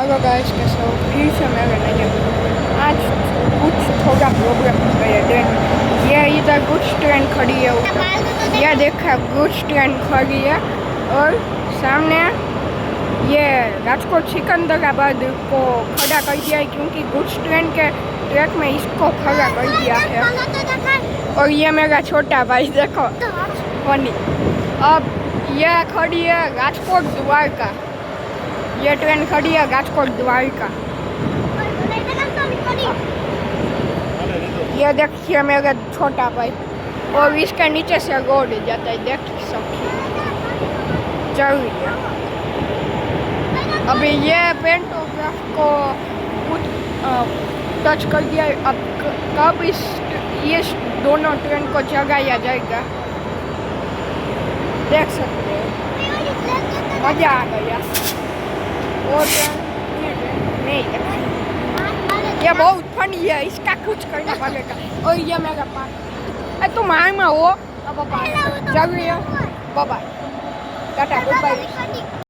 Hello guys, कैसे हो? फिर से मेरे नए आज कुछ थोड़ा प्रॉब्लम हो गई है ट्रेन में। ये इधर कुछ ट्रेन खड़ी है, ये देखा कुछ ट्रेन खड़ी है और सामने ये राजकोट सिकंदराबाद को खड़ा कर दिया है क्योंकि कुछ ट्रेन के ट्रैक में इसको खड़ा कर दिया है। और ये मेरा छोटा भाई देखो फनी। अब ये खड़ी है राजकोट द्वारका, ये ट्रेन खड़ी है राजकोट द्वारका। ये देखिए मेरा छोटा भाई, और इसके नीचे से रोड जाता है, देख सकिए। चलिए अभी ये पेंटोग्राफ को कुछ टच कर दिया। अब कब ये दोनों ट्रेन को जगाया जाएगा देख सकते हैं। मजा आ गया। और नहीं, ये बहुत फनी है, इसका कुछ करना पड़ेगा। और ये मेरा पास तुम आए में हो अब जरूरी है। Bye bye, tata, good bye.